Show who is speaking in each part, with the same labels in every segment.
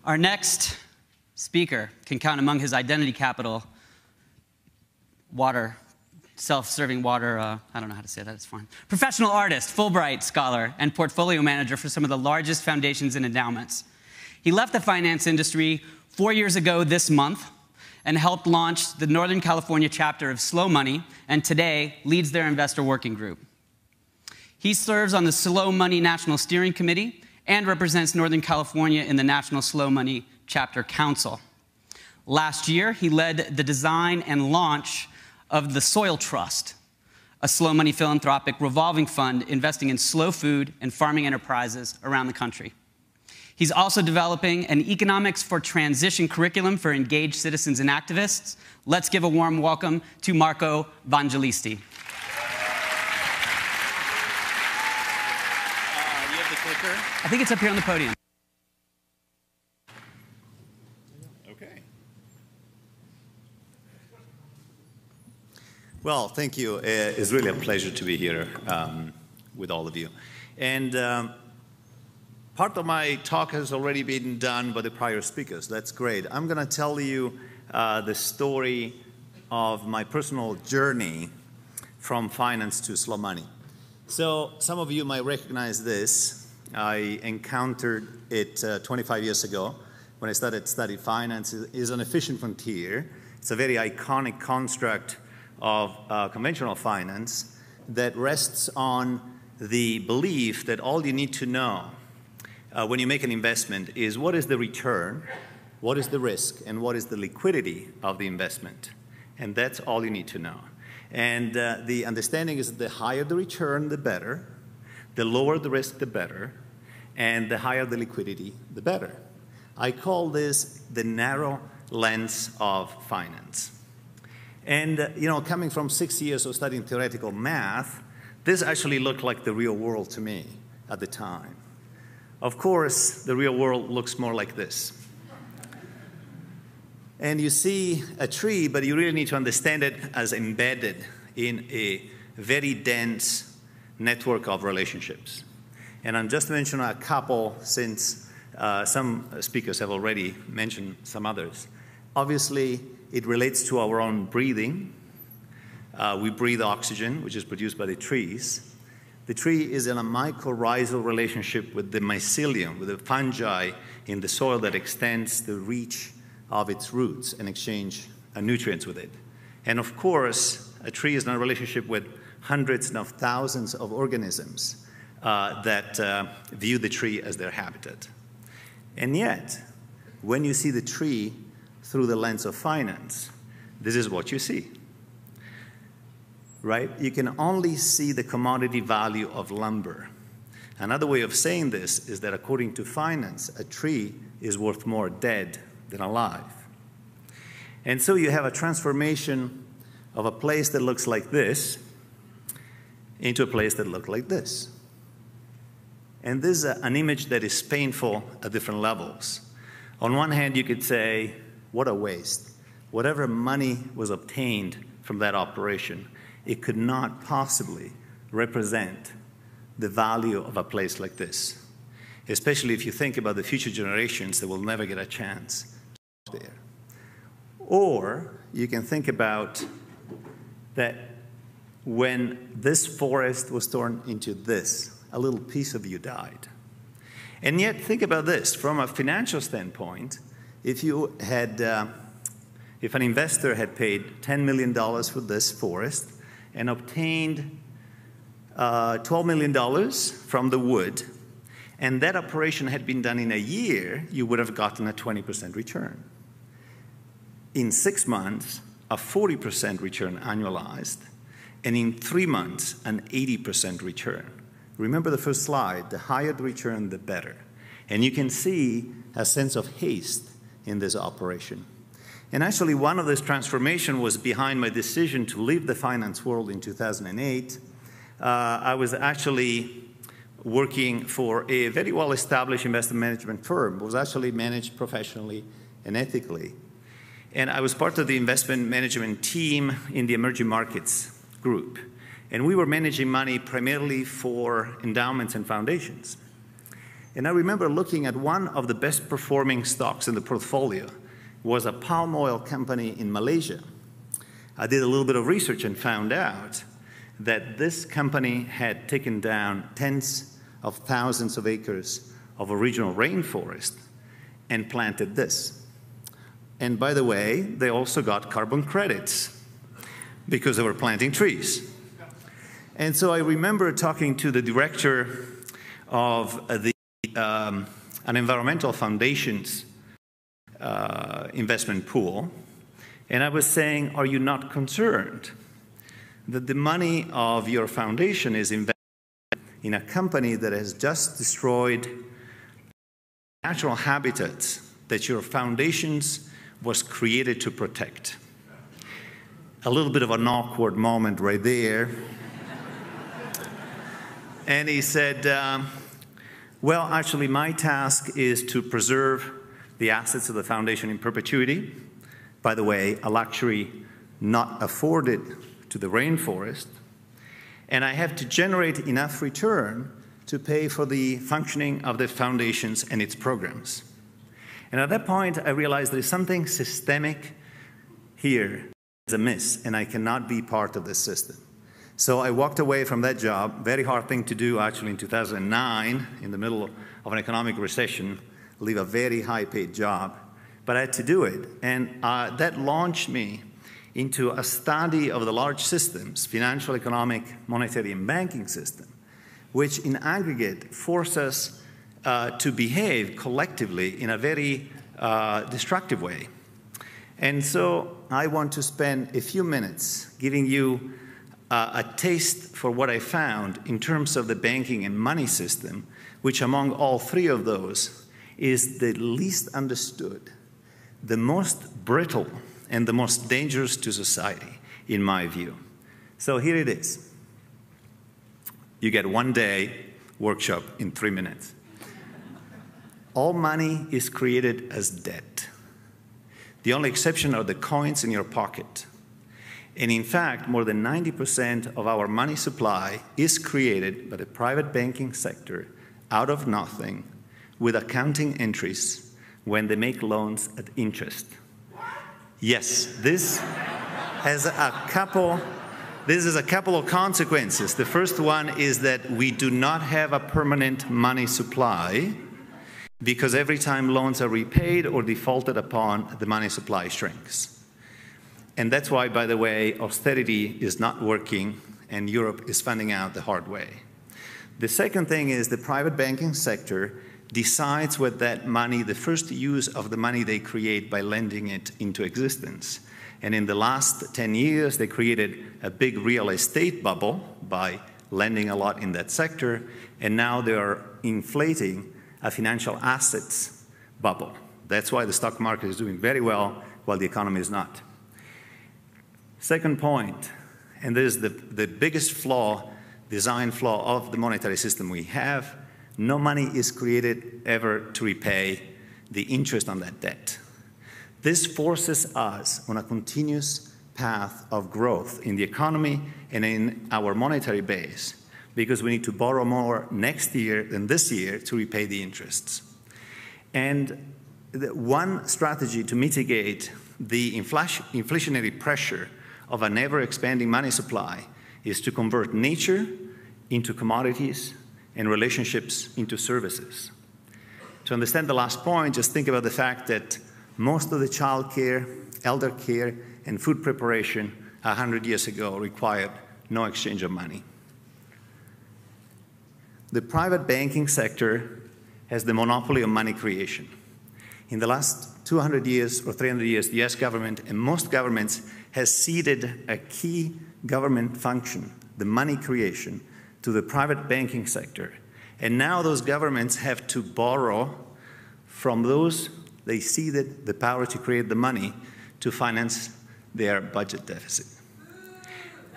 Speaker 1: Our next speaker can count among his identity capital water, self-serving water, I don't know how to say that, it's fine. Professional artist, Fulbright scholar, and portfolio manager for some of the largest foundations and endowments. He left the finance industry 4 years ago this month and helped launch the Northern California chapter of Slow Money, and today leads their investor working group. He serves on the Slow Money National Steering Committee and represents Northern California in the National Slow Money Chapter Council. Last year, he led the design and launch of the Soil Trust, a slow money philanthropic revolving fund investing in slow food and farming enterprises around the country. He's also developing an economics for transition curriculum for engaged citizens and activists. Let's give a warm welcome to Marco Vangelisti.
Speaker 2: You have the clicker?
Speaker 1: I think it's up here on the podium.
Speaker 2: Okay.
Speaker 3: Well, thank you. It's really a pleasure to be here with all of you. And part of my talk has already been done by the prior speakers. That's great. I'm going to tell you the story of my personal journey from finance to slow money. So some of you might recognize this. I encountered it 25 years ago when I started studying finance. It's an efficient frontier. It's a very iconic construct of conventional finance that rests on the belief that all you need to know when you make an investment is what is the return, what is the risk, and what is the liquidity of the investment. And that's all you need to know. And the understanding is that the higher the return, the better. The lower the risk, the better. And the higher the liquidity, the better. I call this the narrow lens of finance. And, you know, coming from 6 years of studying theoretical math, this actually looked like the real world to me at the time. Of course, the real world looks more like this. And you see a tree, but you really need to understand it as embedded in a very dense network of relationships. And I'm just mentioning a couple since some speakers have already mentioned some others. Obviously, it relates to our own breathing. We breathe oxygen, which is produced by the trees. The tree is in a mycorrhizal relationship with the mycelium, with the fungi in the soil that extends the reach of its roots and exchange nutrients with it. And of course, a tree is in a relationship with hundreds of thousands of organisms that view the tree as their habitat. And yet, when you see the tree through the lens of finance, this is what you see, right? You can only see the commodity value of lumber. Another way of saying this is that according to finance, a tree is worth more dead than alive. And so you have a transformation of a place that looks like this into a place that looks like this. And this is an image that is painful at different levels. On one hand, you could say, what a waste. Whatever money was obtained from that operation, it could not possibly represent the value of a place like this, especially if you think about the future generations that will never get a chance to there. Or you can think about that when this forest was torn into this, a little piece of you died. And yet, think about this. From a financial standpoint, if an investor had paid $10 million for this forest and obtained $12 million from the wood, and that operation had been done in a year, you would have gotten a 20% return. In 6 months, a 40% return annualized, and in 3 months, an 80% return. Remember the first slide, the higher the return, the better. And you can see a sense of haste in this operation. And actually, one of this transformation was behind my decision to leave the finance world in 2008. I was actually working for a very well-established investment management firm. It was actually managed professionally and ethically. And I was part of the investment management team in the emerging markets group. And we were managing money primarily for endowments and foundations. And I remember looking at one of the best performing stocks in the portfolio was a palm oil company in Malaysia. I did a little bit of research and found out that this company had taken down tens of thousands of acres of original rainforest and planted this. And by the way, they also got carbon credits because they were planting trees. And so I remember talking to the director of an environmental foundation's investment pool, and I was saying, are you not concerned that the money of your foundation is invested in a company that has just destroyed natural habitats that your foundations was created to protect? A little bit of an awkward moment right there. And he said, well, actually, my task is to preserve the assets of the foundation in perpetuity. By the way, a luxury not afforded to the rainforest. And I have to generate enough return to pay for the functioning of the foundations and its programs. And at that point, I realized there is something systemic here that's amiss, and I cannot be part of this system. So I walked away from that job, very hard thing to do actually in 2009, in the middle of an economic recession, leave a very high-paid job, but I had to do it. And that launched me into a study of the large systems, financial, economic, monetary, and banking system, which in aggregate force us to behave collectively in a very destructive way. And so I want to spend a few minutes giving you a taste for what I found in terms of the banking and money system, which among all three of those is the least understood, the most brittle, and the most dangerous to society, in my view. So here it is. You get 1 day workshop in 3 minutes. All money is created as debt. The only exception are the coins in your pocket. And in fact, more than 90% of our money supply is created by the private banking sector out of nothing with accounting entries when they make loans at interest. Yes, this is a couple of consequences. The first one is that we do not have a permanent money supply because every time loans are repaid or defaulted upon, the money supply shrinks. And that's why, by the way, austerity is not working and Europe is funding out the hard way. The second thing is the private banking sector decides what that money, the first use of the money they create by lending it into existence. And in the last 10 years, they created a big real estate bubble by lending a lot in that sector, and now they are inflating a financial assets bubble. That's why the stock market is doing very well while the economy is not. Second point, and this is the biggest flaw, design flaw of the monetary system we have, no money is created ever to repay the interest on that debt. This forces us on a continuous path of growth in the economy and in our monetary base because we need to borrow more next year than this year to repay the interests. And one strategy to mitigate the inflationary pressure of an ever-expanding money supply is to convert nature into commodities and relationships into services. To understand the last point, just think about the fact that most of the child care, elder care, and food preparation 100 years ago required no exchange of money. The private banking sector has the monopoly of money creation. In the last 200 years or 300 years, the US government and most governments has ceded a key government function, the money creation, to the private banking sector. And now those governments have to borrow from those they ceded the power to create the money to finance their budget deficit.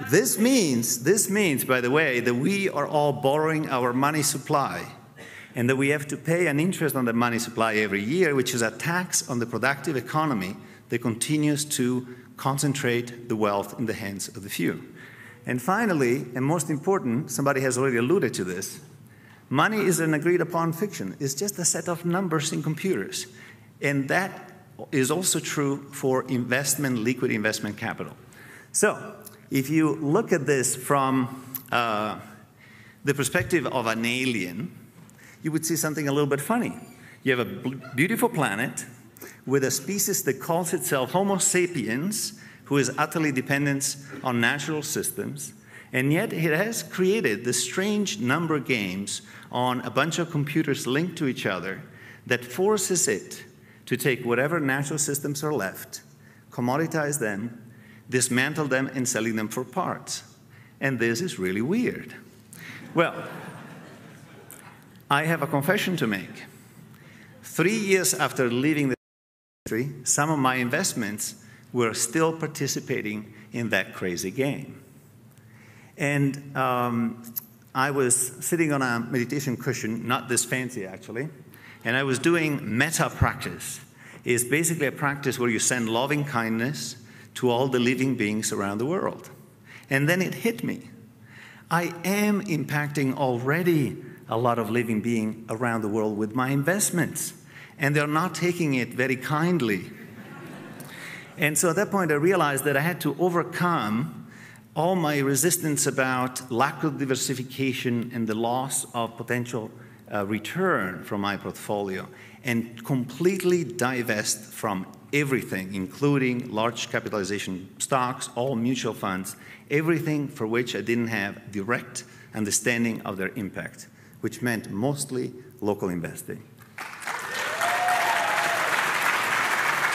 Speaker 3: This means, by the way, that we are all borrowing our money supply and that we have to pay an interest on the money supply every year, which is a tax on the productive economy that continues to concentrate the wealth in the hands of the few. And finally, and most important, somebody has already alluded to this, Money is an agreed upon fiction. It's just a set of numbers in computers. And that is also true for investment, liquid investment capital. So if you look at this from the perspective of an alien, you would see something a little bit funny. You have a beautiful planet with a species that calls itself Homo sapiens, who is utterly dependent on natural systems, and yet it has created this strange number games on a bunch of computers linked to each other that forces it to take whatever natural systems are left, commoditize them, dismantle them, and selling them for parts. And this is really weird. Well, I have a confession to make. 3 years after leaving the industry, some of my investments were still participating in that crazy game. And I was sitting on a meditation cushion, not this fancy actually, and I was doing metta practice. It's basically a practice where you send loving kindness to all the living beings around the world. And then it hit me. I am impacting already a lot of living beings around the world with my investments, and they're not taking it very kindly. And so at that point I realized that I had to overcome all my resistance about lack of diversification and the loss of potential return from my portfolio, and completely divest from everything, including large capitalization stocks, all mutual funds, everything for which I didn't have direct understanding of their impact, which meant mostly local investing.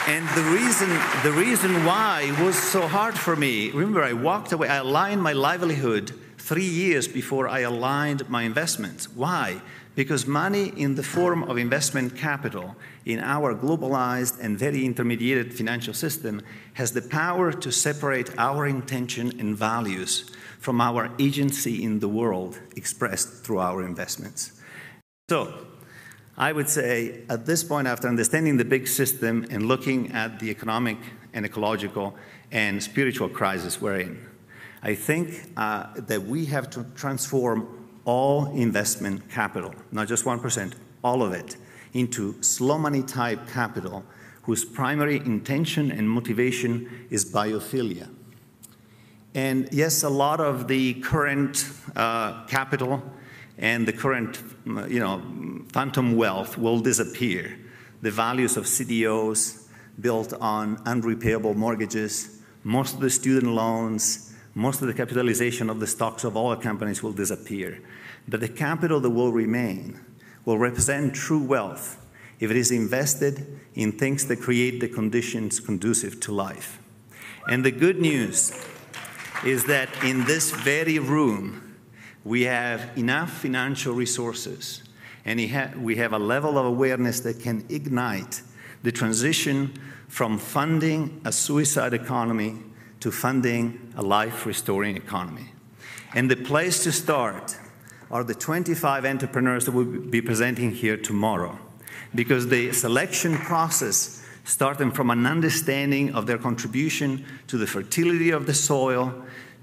Speaker 3: And the reason why it was so hard for me, remember I walked away, I aligned my livelihood 3 years before I aligned my investments. Why? Because money in the form of investment capital in our globalized and very intermediated financial system has the power to separate our intention and values from our agency in the world expressed through our investments. So I would say at this point, after understanding the big system and looking at the economic and ecological and spiritual crisis we're in, I think that we have to transform all investment capital, not just 1%, all of it, into slow money type capital whose primary intention and motivation is biophilia. And yes, a lot of the current capital and the current phantom wealth will disappear. The values of CDOs built on unrepayable mortgages, most of the student loans, most of the capitalization of the stocks of all companies will disappear. But the capital that will remain will represent true wealth if it is invested in things that create the conditions conducive to life. And the good news is that in this very room, we have enough financial resources and we have a level of awareness that can ignite the transition from funding a suicide economy to funding a life-restoring economy. And the place to start are the 25 entrepreneurs that will be presenting here tomorrow, because the selection process starting from an understanding of their contribution to the fertility of the soil,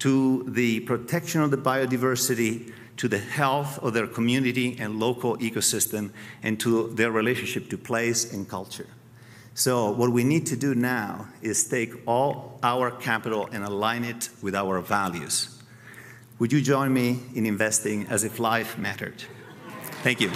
Speaker 3: to the protection of the biodiversity, to the health of their community and local ecosystem, and to their relationship to place and culture. So what we need to do now is take all our capital and align it with our values. Would you join me in investing as if life mattered? Thank you.